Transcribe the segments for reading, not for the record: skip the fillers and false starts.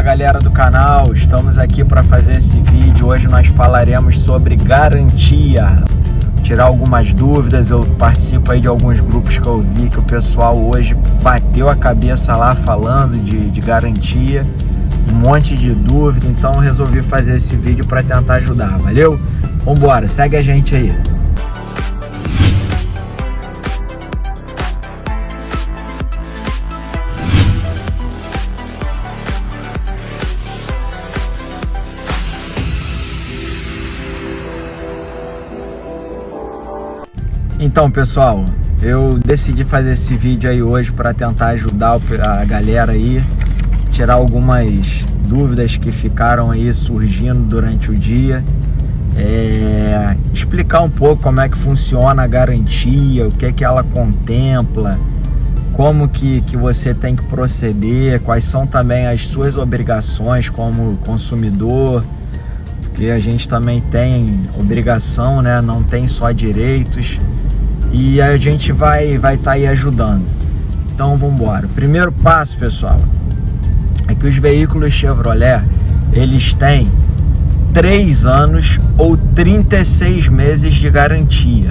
galera do canal, estamos aqui para fazer esse vídeo. Hoje nós falaremos sobre garantia, tirar algumas dúvidas. Eu participo aí de alguns grupos que eu vi que o pessoal hoje bateu a cabeça lá falando de garantia, um monte de dúvida, então eu resolvi fazer esse vídeo para tentar ajudar, valeu? Vambora, segue a gente aí. Então, pessoal, eu decidi fazer esse vídeo aí hoje para tentar ajudar a galera aí, tirar algumas dúvidas que ficaram aí surgindo durante o dia, explicar um pouco como é que funciona a garantia, o que é que ela contempla, como que você tem que proceder, quais são também as suas obrigações como consumidor, porque a gente também tem obrigação, né? Não tem só direitos. E a gente vai estar aí ajudando. Então vamos embora. O primeiro passo, pessoal, é que os veículos Chevrolet, eles têm 3 anos ou 36 meses de garantia.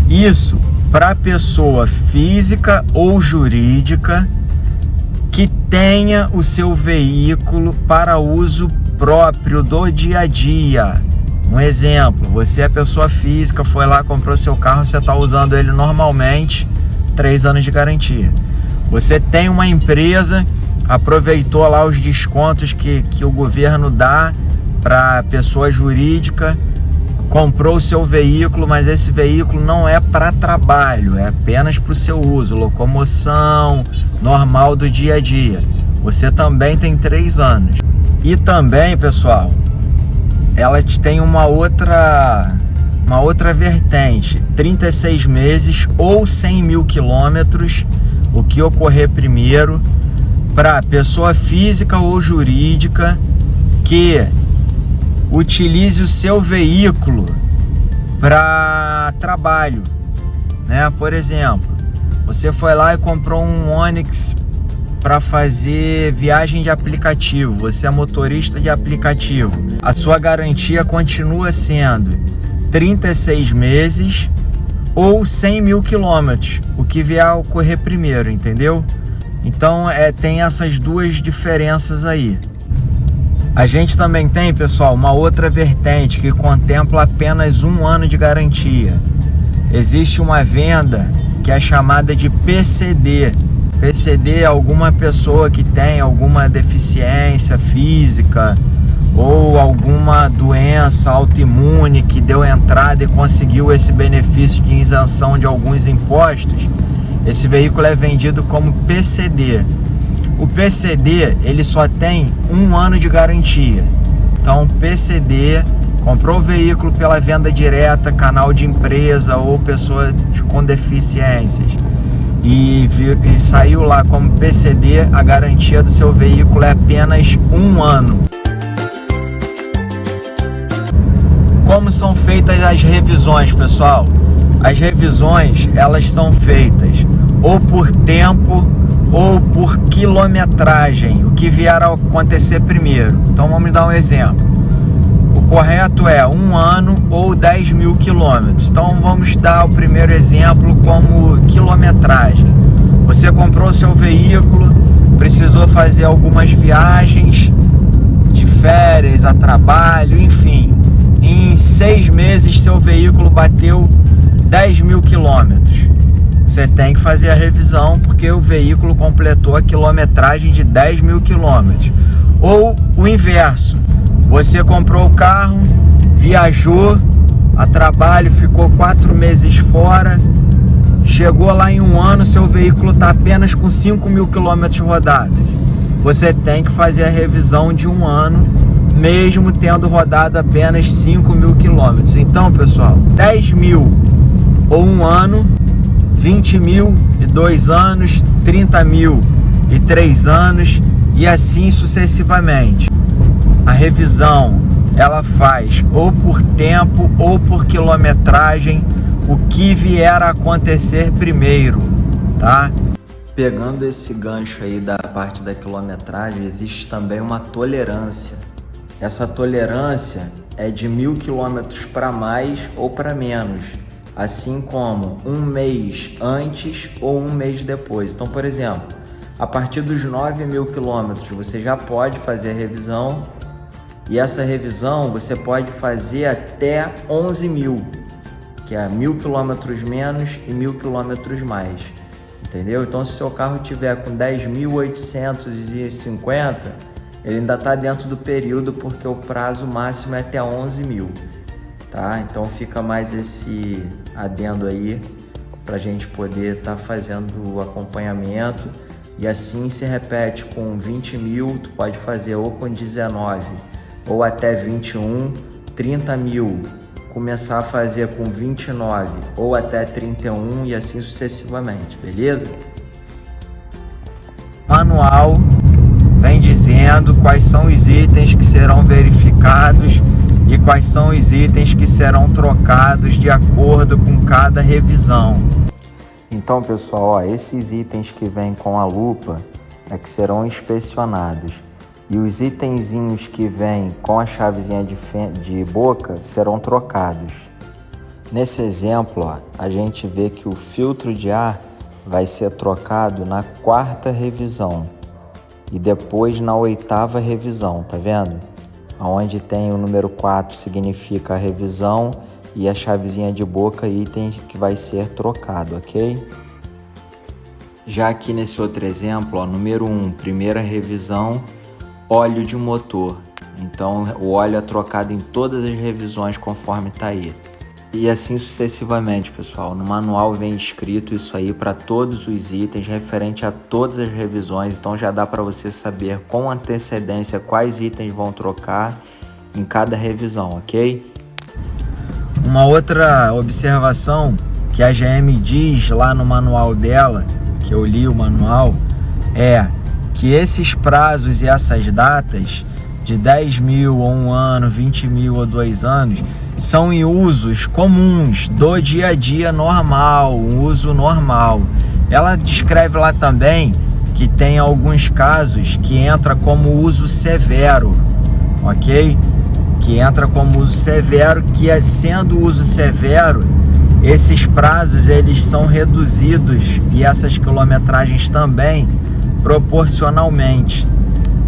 Isso para pessoa física ou jurídica que tenha o seu veículo para uso próprio do dia a dia. Um exemplo, você é pessoa física, foi lá, comprou seu carro, você está usando ele normalmente, 3 anos de garantia. Você tem uma empresa, aproveitou lá os descontos que o governo dá para pessoa jurídica, comprou o seu veículo, mas esse veículo não é para trabalho, é apenas para o seu uso, locomoção normal do dia a dia. Você também tem 3 anos. E também, pessoal, ela tem uma outra vertente, 36 meses ou 100 mil quilômetros, o que ocorrer primeiro, para pessoa física ou jurídica que utilize o seu veículo para trabalho, né? Por exemplo, você foi lá e comprou um Onix para fazer viagem de aplicativo, você é motorista de aplicativo, a sua garantia continua sendo 36 meses ou 100 mil quilômetros, o que vier a ocorrer primeiro, entendeu? Então tem essas duas diferenças aí. A gente também tem, pessoal, uma outra vertente que contempla apenas 1 ano de garantia. Existe uma venda que é chamada de PCD. PCD é alguma pessoa que tem alguma deficiência física ou alguma doença autoimune que deu entrada e conseguiu esse benefício de isenção de alguns impostos. Esse veículo é vendido como PCD. O PCD, ele só tem 1 ano de garantia. Então, PCD, comprou o veículo pela venda direta, canal de empresa ou pessoa com deficiências, e saiu lá como PCD, a garantia do seu veículo é apenas 1 ano. Como são feitas as revisões, pessoal? As revisões, elas são feitas ou por tempo ou por quilometragem, o que vier a acontecer primeiro. Então vamos dar um exemplo. O correto é 1 ano ou 10 mil quilômetros. Então vamos dar o primeiro exemplo como quilometragem. Você comprou seu veículo, precisou fazer algumas viagens de férias, a trabalho, enfim. Em 6 meses seu veículo bateu 10 mil quilômetros. Você tem que fazer a revisão porque o veículo completou a quilometragem de 10 mil quilômetros. Ou o inverso. Você comprou o carro, viajou a trabalho, ficou 4 meses fora, chegou lá em 1 ano, seu veículo está apenas com 5 mil quilômetros rodados. Você tem que fazer a revisão de 1 ano, mesmo tendo rodado apenas 5 mil quilômetros. Então, pessoal, 10 mil ou 1 ano, 20 mil e 2 anos, 30 mil e 3 anos e assim sucessivamente. A revisão, ela faz ou por tempo ou por quilometragem, o que vier a acontecer primeiro, tá? Pegando esse gancho aí da parte da quilometragem, existe também uma tolerância. Essa tolerância é de 1.000 quilômetros para mais ou para menos, assim como um mês antes ou um mês depois. Então, por exemplo, a partir dos 9.000 quilômetros você já pode fazer a revisão, e essa revisão você pode fazer até 11.000, que é 1.000 quilômetros menos e 1.000 quilômetros mais, entendeu? Então, se seu carro tiver com 10.850, ele ainda está dentro do período, porque o prazo máximo é até 11.000, tá? Então fica mais esse adendo aí para a gente poder estar fazendo o acompanhamento, e assim se repete com 20.000, tu pode fazer ou com 19 ou até 21, 30.000 começar a fazer com 29 ou até 31 e assim sucessivamente, beleza? Manual vem dizendo quais são os itens que serão verificados e quais são os itens que serão trocados de acordo com cada revisão. Então, pessoal, ó, esses itens que vêm com a lupa é que serão inspecionados, e os itenzinhos que vêm com a chavezinha de boca serão trocados. Nesse exemplo, ó, a gente vê que o filtro de ar vai ser trocado na 4ª revisão e depois na 8ª revisão, tá vendo? Onde tem o número 4 significa a revisão e a chavezinha de boca, item que vai ser trocado, ok? Já aqui nesse outro exemplo, ó, número 1, primeira revisão, óleo de motor. Então o óleo é trocado em todas as revisões conforme está aí. E assim sucessivamente, pessoal. No manual vem escrito isso aí para todos os itens, referente a todas as revisões. Então já dá para você saber com antecedência quais itens vão trocar em cada revisão, ok? Uma outra observação que a GM diz lá no manual dela, que eu li o manual, é que esses prazos e essas datas de 10.000 ou 1 ano, 20.000 ou 2 anos, são em usos comuns do dia a dia normal, um uso normal. Ela descreve lá também que tem alguns casos que entra como uso severo, ok? Que entra como uso severo, que sendo uso severo, esses prazos eles são reduzidos e essas quilometragens também proporcionalmente.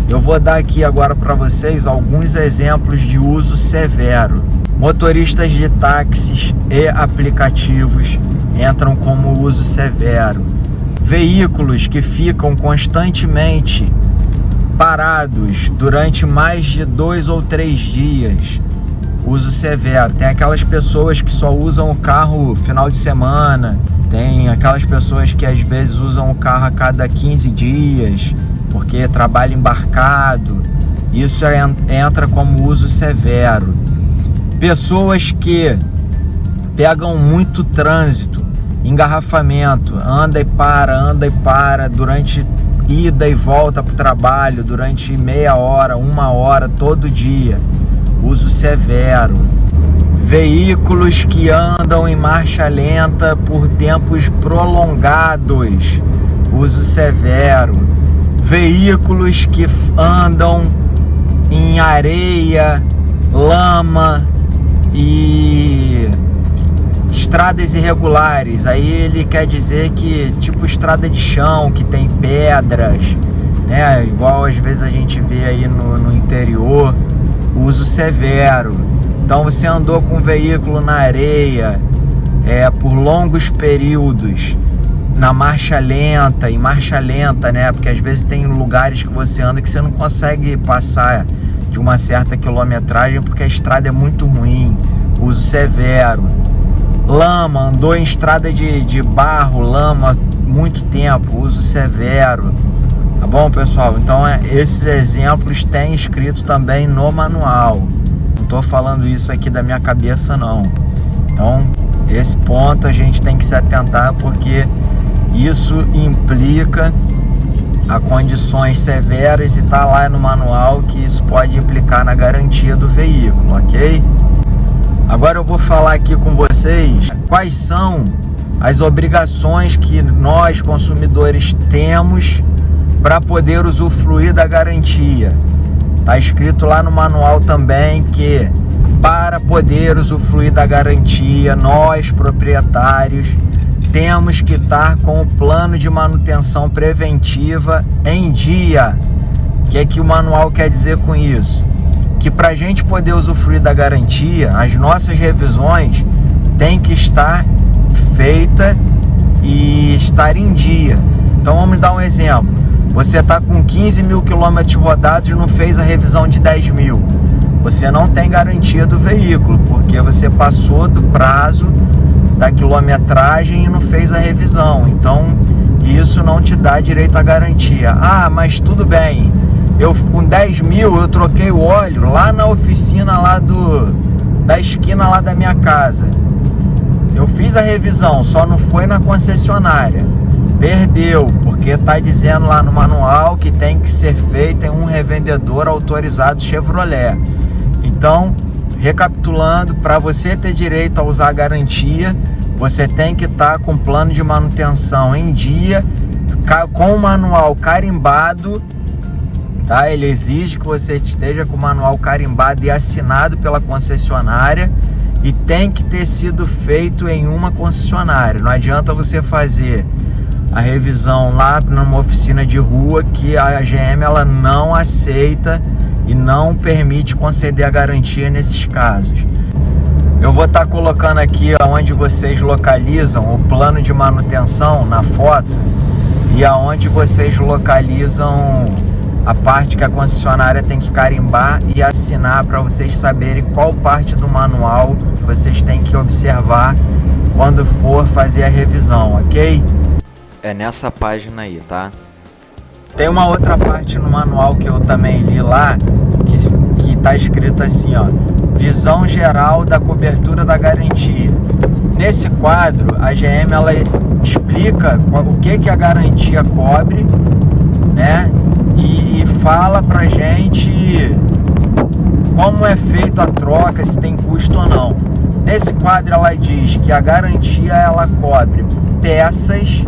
Eu vou dar aqui agora para vocês alguns exemplos de uso severo. Motoristas de táxis e aplicativos entram como uso severo. Veículos que ficam constantemente parados durante mais de 2 ou 3 dias, uso severo. Tem aquelas pessoas que só usam o carro final de semana, tem aquelas pessoas que às vezes usam o carro a cada 15 dias, porque trabalha embarcado. Isso entra como uso severo. Pessoas que pegam muito trânsito, engarrafamento, anda e para durante ida e volta para o trabalho, durante meia hora, 1 hora, todo dia, uso severo. Veículos que andam em marcha lenta por tempos prolongados, uso severo. Veículos que andam em areia, lama e estradas irregulares. Aí ele quer dizer que tipo estrada de chão, que tem pedras, né? Igual às vezes a gente vê aí no interior, uso severo. Então você andou com um veículo na areia por longos períodos, na marcha lenta, em marcha lenta, né? Porque às vezes tem lugares que você anda que você não consegue passar de uma certa quilometragem porque a estrada é muito ruim, uso severo. Lama, andou em estrada de barro, lama, muito tempo, uso severo. Tá bom, pessoal? Então esses exemplos tem escrito também no manual. Não tô falando isso aqui da minha cabeça, não. Então esse ponto a gente tem que se atentar, porque isso implica a condições severas e tá lá no manual que isso pode implicar na garantia do veículo, ok? Agora eu vou falar aqui com vocês quais são as obrigações que nós consumidores temos para poder usufruir da garantia. Está escrito lá no manual também que para poder usufruir da garantia, nós proprietários temos que estar com o plano de manutenção preventiva em dia. O que é que o manual quer dizer com isso? Que para a gente poder usufruir da garantia, as nossas revisões têm que estar feitas e estar em dia. Então vamos dar um exemplo. Você está com 15 mil quilômetros rodados e não fez a revisão de 10 mil. Você não tem garantia do veículo, porque você passou do prazo da quilometragem e não fez a revisão. Então isso não te dá direito à garantia. Ah, mas tudo bem, eu com 10 mil eu troquei o óleo lá na oficina lá da esquina lá da minha casa. Eu fiz a revisão, só não foi na concessionária. Perdeu, porque está dizendo lá no manual que tem que ser feito em um revendedor autorizado Chevrolet. Então, recapitulando, para você ter direito a usar a garantia, você tem que estar com o plano de manutenção em dia, com o manual carimbado, tá? Ele exige que você esteja com o manual carimbado e assinado pela concessionária e tem que ter sido feito em uma concessionária. Não adianta você fazer a revisão lá numa oficina de rua, que a GM ela não aceita e não permite conceder a garantia nesses casos. Eu vou estar colocando aqui onde vocês localizam o plano de manutenção na foto e aonde vocês localizam a parte que a concessionária tem que carimbar e assinar, para vocês saberem qual parte do manual vocês têm que observar quando for fazer a revisão, ok? É nessa página aí, tá? Tem uma outra parte no manual que eu também li lá, que tá escrito assim, ó: visão geral da cobertura da garantia. Nesse quadro, a GM ela explica o que a garantia cobre, né? E fala pra gente como é feito a troca, se tem custo ou não. Nesse quadro ela diz que a garantia ela cobre peças,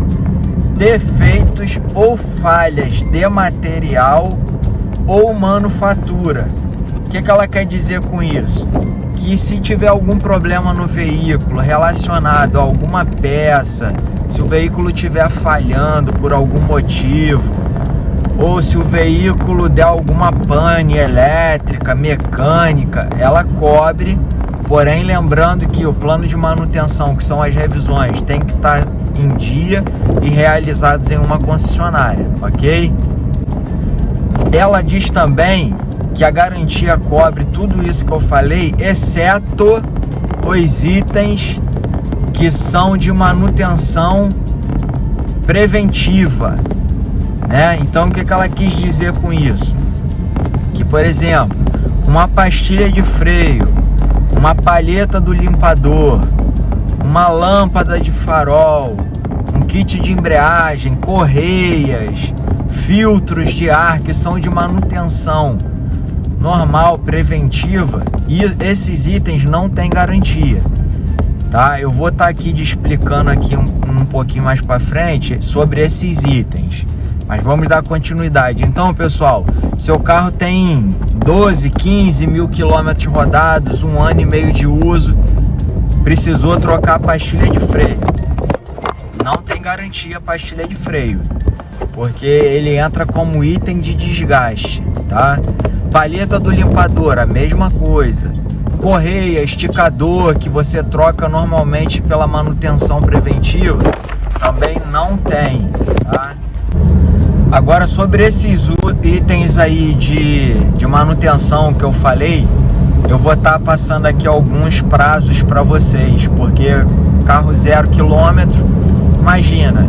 defeitos ou falhas de material ou manufatura. O que ela quer dizer com isso? Que se tiver algum problema no veículo relacionado a alguma peça, se o veículo estiver falhando por algum motivo, ou se o veículo der alguma pane elétrica, mecânica, ela cobre. Porém, lembrando que o plano de manutenção, que são as revisões, tem que estar em dia e realizados em uma concessionária, ok? Ela diz também que a garantia cobre tudo isso que eu falei, exceto os itens que são de manutenção preventiva, né? Então, o que ela quis dizer com isso? Que, por exemplo, uma pastilha de freio, uma palheta do limpador, uma lâmpada de farol, um kit de embreagem, correias, filtros de ar que são de manutenção normal, preventiva, e esses itens não têm garantia, tá? Eu vou estar aqui explicando aqui um pouquinho mais para frente sobre esses itens, mas vamos dar continuidade. Então, pessoal, seu carro tem 12, 15 mil quilômetros rodados, 1 ano e meio de uso, precisou trocar a pastilha de freio. Não tem garantia a pastilha de freio, porque ele entra como item de desgaste, tá? Palheta do limpador, a mesma coisa. Correia, esticador, que você troca normalmente pela manutenção preventiva, também não tem, tá? Agora, sobre esses itens aí de manutenção que eu falei, eu vou estar passando aqui alguns prazos para vocês, porque carro 0 quilômetro, imagina,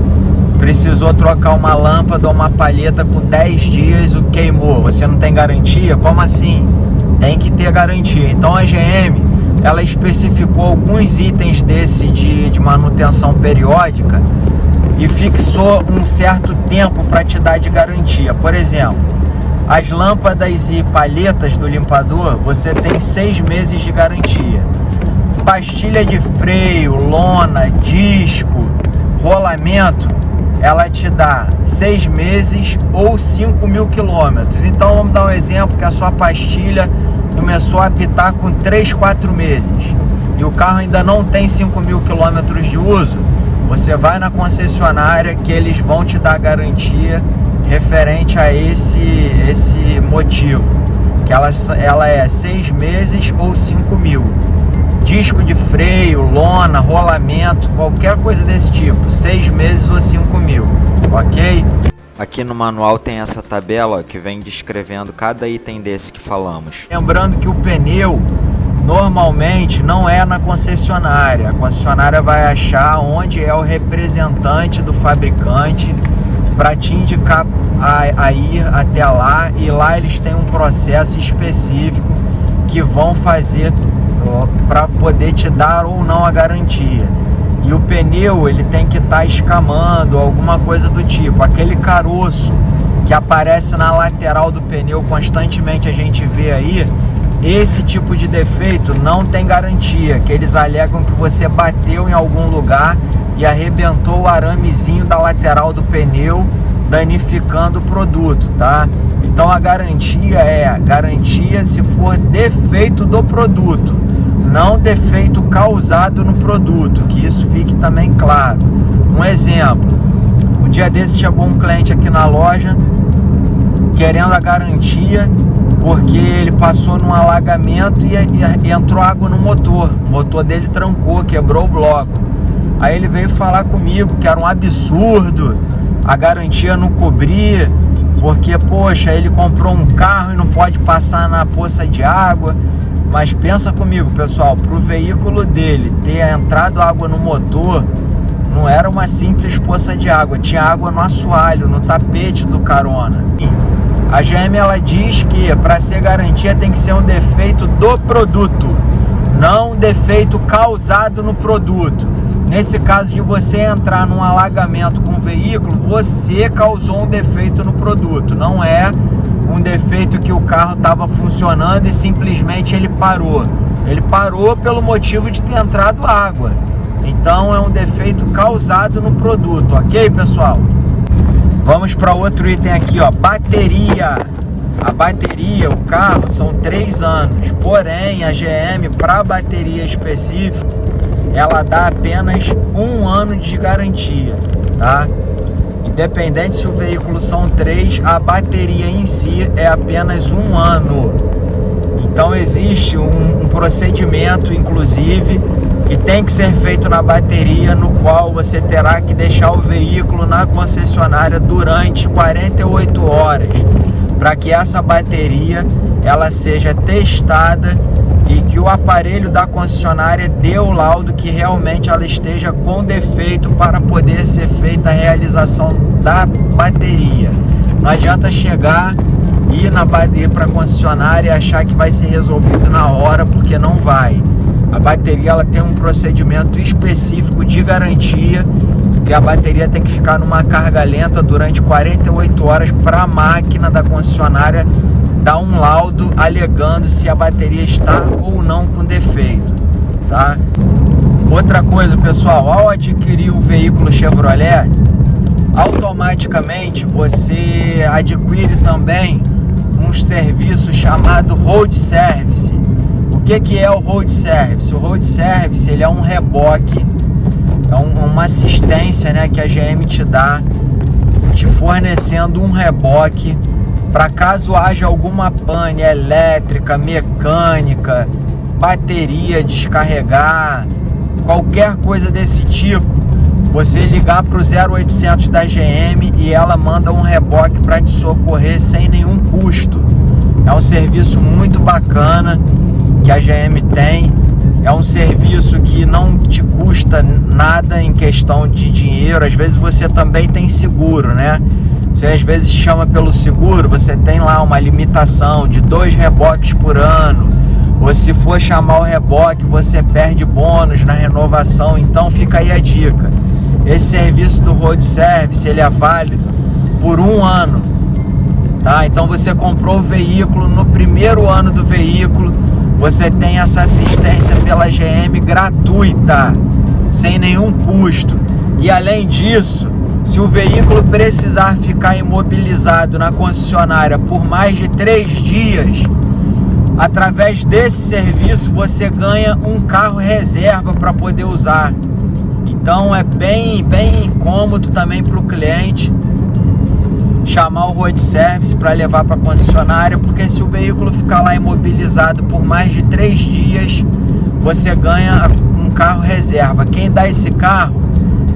precisou trocar uma lâmpada ou uma palheta com 10 dias, o queimou, você não tem garantia? Como assim? Tem que ter garantia. Então a GM, ela especificou alguns itens desse de manutenção periódica e fixou um certo tempo para te dar de garantia. Por exemplo, as lâmpadas e palhetas do limpador, você tem 6 meses de garantia. pastilha de freio, lona, disco, rolamento, ela te dá 6 meses ou 5.000 quilômetros. Então vamos dar um exemplo que a sua pastilha começou a apitar com 3, 4 meses e o carro ainda não tem 5.000 quilômetros de uso. Você vai na concessionária que eles vão te dar garantia referente a esse motivo, que ela é 6 meses ou 5.000. Disco de freio, lona, rolamento, qualquer coisa desse tipo, 6 meses ou 5.000, ok? Aqui no manual tem essa tabela que vem descrevendo cada item desse que falamos. Lembrando que o pneu normalmente não é na concessionária. A concessionária vai achar onde é o representante do fabricante para te indicar a ir até lá, e lá eles têm um processo específico que vão fazer para poder te dar ou não a garantia. E o pneu ele tem que estar escamando, alguma coisa do tipo. Aquele caroço que aparece na lateral do pneu constantemente, a gente vê aí, esse tipo de defeito não tem garantia, que eles alegam que você bateu em algum lugar e arrebentou o aramezinho da lateral do pneu, danificando o produto, tá? Então a garantia é garantia se for defeito do produto, não defeito causado no produto, que isso fique também claro. Um exemplo, um dia desses chegou um cliente aqui na loja querendo a garantia porque ele passou num alagamento e entrou água no motor. O motor dele trancou, quebrou o bloco. Aí ele veio falar comigo que era um absurdo a garantia não cobrir, porque, poxa, ele comprou um carro e não pode passar na poça de água. Mas pensa comigo, pessoal, para o veículo dele ter entrado água no motor, não era uma simples poça de água, tinha água no assoalho, no tapete do carona. A GM ela diz que para ser garantia tem que ser um defeito do produto, não um defeito causado no produto. Nesse caso de você entrar num alagamento com o veículo, você causou um defeito no produto, não é um defeito que o carro estava funcionando e simplesmente ele parou. Ele parou pelo motivo de ter entrado água. Então é um defeito causado no produto, ok, pessoal? Vamos para outro item aqui, ó, bateria. A bateria, o carro, são 3 anos. Porém, a GM, para bateria específica, ela dá apenas 1 ano de garantia, tá? Independente se o veículo são 3, a bateria em si é apenas 1 ano. Então existe um procedimento, inclusive, que tem que ser feito na bateria, no qual você terá que deixar o veículo na concessionária durante 48 horas, para que essa bateria ela seja testada e que o aparelho da concessionária dê o laudo que realmente ela esteja com defeito para poder ser feita a realização da bateria. Não adianta chegar, ir na bateria para a concessionária e achar que vai ser resolvido na hora, porque não vai. A bateria ela tem um procedimento específico de garantia, que a bateria tem que ficar numa carga lenta durante 48 horas para a máquina da concessionária dar um laudo alegando se a bateria está ou não com defeito, tá? Outra coisa, pessoal, ao adquirir um veículo Chevrolet, automaticamente você adquire também um serviço chamado Road Service. O que é o Road Service? O Road Service ele é um reboque, é uma assistência, né, que a GM te dá, te fornecendo um reboque para caso haja alguma pane elétrica, mecânica, bateria descarregar, qualquer coisa desse tipo, você ligar para o 0800 da GM e ela manda um reboque para te socorrer sem nenhum custo. É um serviço muito bacana que a GM tem, é um serviço que não te custa nada em questão de dinheiro. Às vezes você também tem seguro, né? Você às vezes chama pelo seguro, você tem lá uma limitação de 2 reboques por ano, ou se for chamar o reboque você perde bônus na renovação. Então fica aí a dica, esse serviço do Road Service ele é válido por 1 ano, tá? Então você comprou o veículo, no primeiro ano do veículo você tem essa assistência pela GM gratuita, sem nenhum custo. E além disso, se o veículo precisar ficar imobilizado na concessionária por mais de 3 dias, através desse serviço você ganha um carro reserva para poder usar. Então é bem cômodo também para o cliente chamar o road service para levar para a concessionária, porque se o veículo ficar lá imobilizado por mais de 3 dias, você ganha um carro reserva. Quem dá esse carro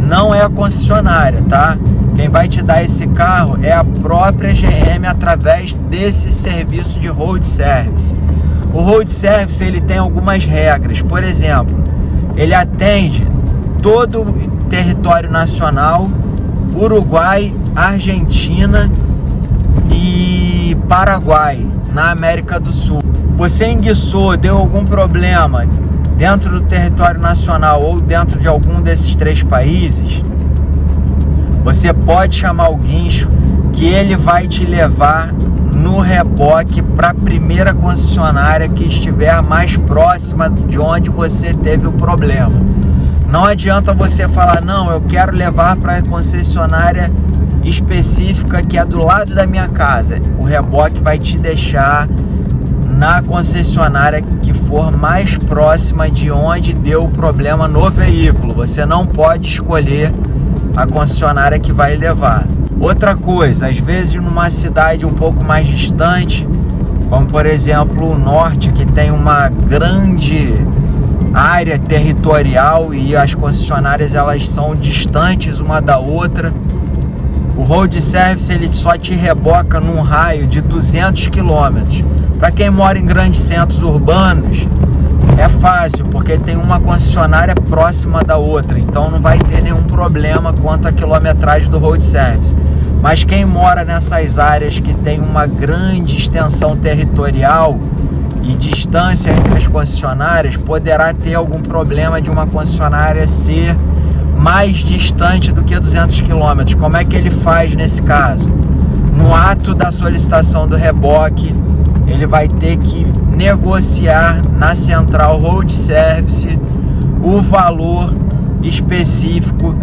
não é a concessionária, tá? Quem vai te dar esse carro é a própria GM através desse serviço de road service. O road service ele tem algumas regras. Por exemplo, ele atende todo o território nacional, Uruguai, Argentina e Paraguai, na América do Sul. Você enguiçou, deu algum problema dentro do território nacional ou dentro de algum desses 3 países, você pode chamar o guincho que ele vai te levar no reboque para a primeira concessionária que estiver mais próxima de onde você teve o problema. Não adianta você falar, não, eu quero levar para a concessionária específica que é do lado da minha casa. O reboque vai te deixar na concessionária que for mais próxima de onde deu o problema no veículo. Você não pode escolher a concessionária que vai levar. Outra coisa, às vezes numa cidade um pouco mais distante, como por exemplo o norte, que tem uma grande área territorial e as concessionárias elas são distantes uma da outra, o road service ele só te reboca num raio de 200 km. Para quem mora em grandes centros urbanos é fácil, porque tem uma concessionária próxima da outra, então não vai ter nenhum problema quanto à quilometragem do road service. Mas quem mora nessas áreas que tem uma grande extensão territorial e distância entre as concessionárias, poderá ter algum problema de uma concessionária ser mais distante do que 200 km. Como é que ele faz nesse caso? No ato da solicitação do reboque, ele vai ter que negociar na central road service o valor específico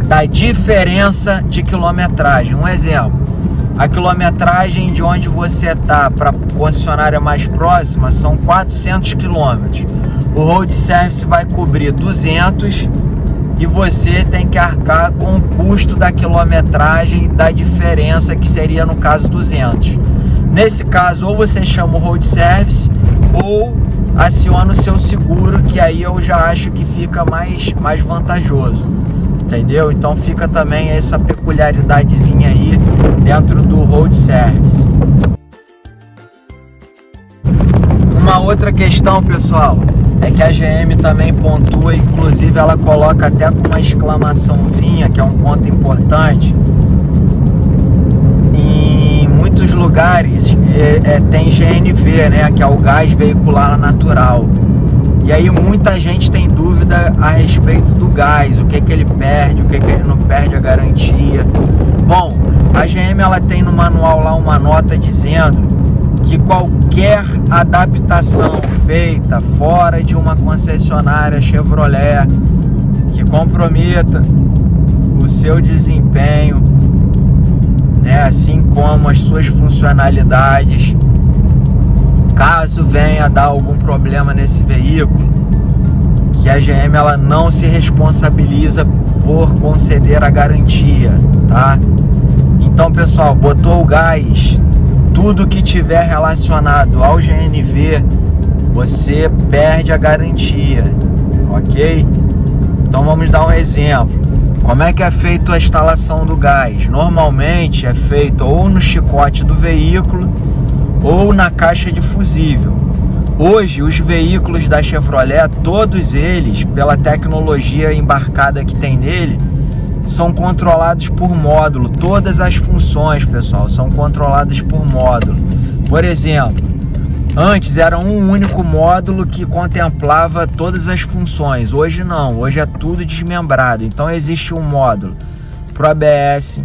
da diferença de quilometragem. Um exemplo, a quilometragem de onde você está para a concessionária mais próxima são 400 km. O road service vai cobrir 200 e você tem que arcar com o custo da quilometragem da diferença, que seria no caso 200. Nesse caso, ou você chama o road service ou aciona o seu seguro, que aí eu já acho que fica mais vantajoso, entendeu? Então fica também essa peculiaridadezinha aí dentro do road service. Uma outra questão, pessoal, é que a GM também pontua, inclusive ela coloca até com uma exclamaçãozinha, que é um ponto importante. Em muitos lugares tem GNV, né, que é o gás veicular natural. E aí muita gente tem dúvida a respeito do gás, o que ele perde, o que ele não perde a garantia. Bom, a GM ela tem no manual lá uma nota dizendo que qualquer adaptação feita fora de uma concessionária Chevrolet que comprometa o seu desempenho, né, assim como as suas funcionalidades, caso venha a dar algum problema nesse veículo, que a GM ela não se responsabiliza por conceder a garantia, tá? Então, pessoal, botou o gás, tudo que tiver relacionado ao GNV, você perde a garantia, ok? Então vamos dar um exemplo. Como é que é feito a instalação do gás? Normalmente é feito ou no chicote do veículo ou na caixa de fusível. Hoje os veículos da Chevrolet, todos eles, pela tecnologia embarcada que tem nele, são controlados por módulo. Todas as funções, pessoal, são controladas por módulo. Por exemplo, antes era um único módulo que contemplava todas as funções. Hoje não, hoje é tudo desmembrado. Então existe um módulo para o ABS,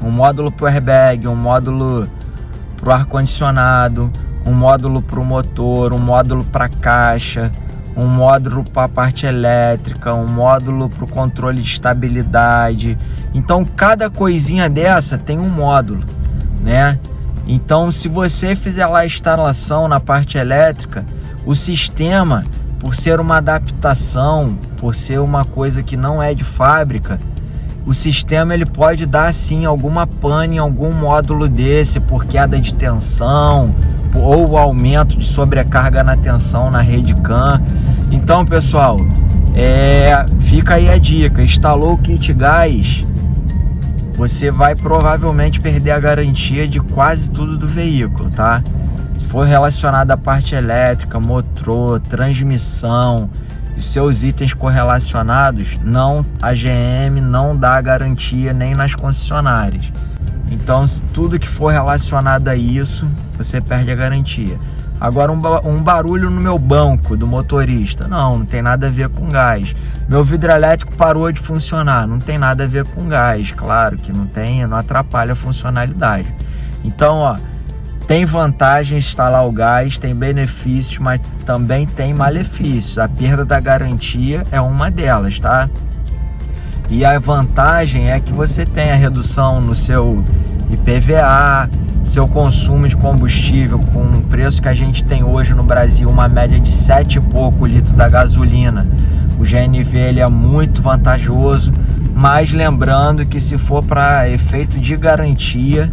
um módulo para o airbag, um módulo para o ar-condicionado, um módulo para o motor, um módulo para caixa, um módulo para a parte elétrica, um módulo para o controle de estabilidade. Então cada coisinha dessa tem um módulo, né? Então se você fizer lá a instalação na parte elétrica, o sistema, por ser uma adaptação, por ser uma coisa que não é de fábrica, o sistema ele pode dar sim alguma pane em algum módulo desse, por queda de tensão ou aumento de sobrecarga na tensão na rede CAN. Então pessoal, fica aí a dica: instalou o kit gás, você vai provavelmente perder a garantia de quase tudo do veículo, tá? Se for relacionado à parte elétrica, motor, transmissão, os seus itens correlacionados, a GM não dá garantia nem nas concessionárias. Então, tudo que for relacionado a isso, você perde a garantia. Agora, um barulho no meu banco do motorista, não tem nada a ver com gás. Meu vidro elétrico parou de funcionar, não tem nada a ver com gás. Claro que não atrapalha a funcionalidade. Então, ó, tem vantagem instalar o gás, tem benefícios, mas também tem malefícios. A perda da garantia é uma delas, tá? E a vantagem é que você tem a redução no seu IPVA, seu consumo de combustível, com o preço que a gente tem hoje no Brasil, uma média de 7 e pouco litro da gasolina. O GNV ele é muito vantajoso, mas lembrando que se for para efeito de garantia,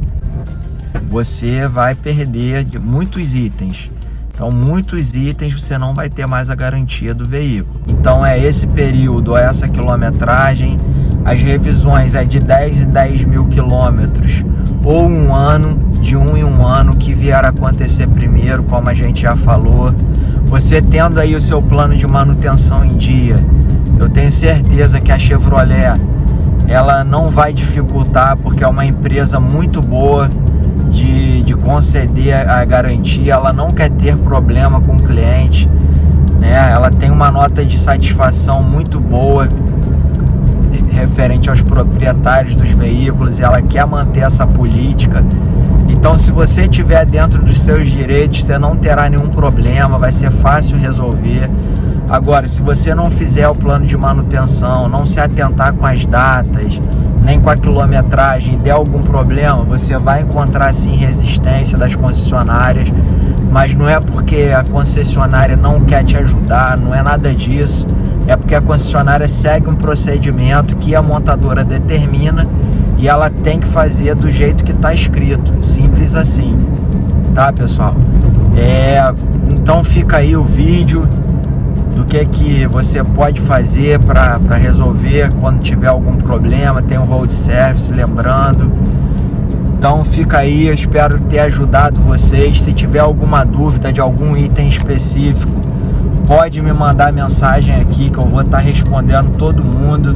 você vai perder de muitos itens. Então, muitos itens você não vai ter mais a garantia do veículo. Então, é esse período, essa quilometragem, as revisões é de 10 em 10 mil quilômetros, ou um ano, de 1 em 1 ano, que vier a acontecer primeiro, como a gente já falou. Você tendo aí o seu plano de manutenção em dia, eu tenho certeza que a Chevrolet, ela não vai dificultar, porque é uma empresa muito boa de conceder a garantia. Ela não quer ter problema com o cliente, né? Ela tem uma nota de satisfação muito boa referente aos proprietários dos veículos, e ela quer manter essa política. Então, se você estiver dentro dos seus direitos, você não terá nenhum problema, vai ser fácil resolver. Agora, se você não fizer o plano de manutenção, não se atentar com as datas, nem com a quilometragem, der algum problema, você vai encontrar sim resistência das concessionárias, mas não é porque a concessionária não quer te ajudar, não é nada disso. É porque a concessionária segue um procedimento que a montadora determina e ela tem que fazer do jeito que está escrito, simples assim, tá, pessoal? Então fica aí o vídeo do que você pode fazer para resolver quando tiver algum problema. Tem o road service, lembrando. Então fica aí, eu espero ter ajudado vocês. Se tiver alguma dúvida de algum item específico, pode me mandar mensagem aqui que eu vou estar respondendo todo mundo.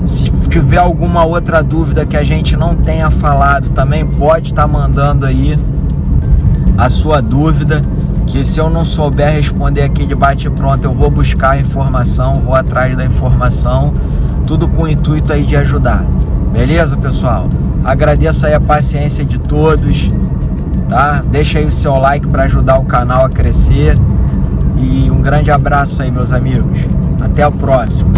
Se tiver alguma outra dúvida que a gente não tenha falado, também pode estar mandando aí a sua dúvida, que se eu não souber responder aqui de bate-pronto, eu vou buscar a informação, vou atrás da informação, tudo com o intuito aí de ajudar. Beleza, pessoal? Agradeço aí a paciência de todos, tá? Deixa aí o seu like para ajudar o canal a crescer. E um grande abraço aí, meus amigos. Até o próximo.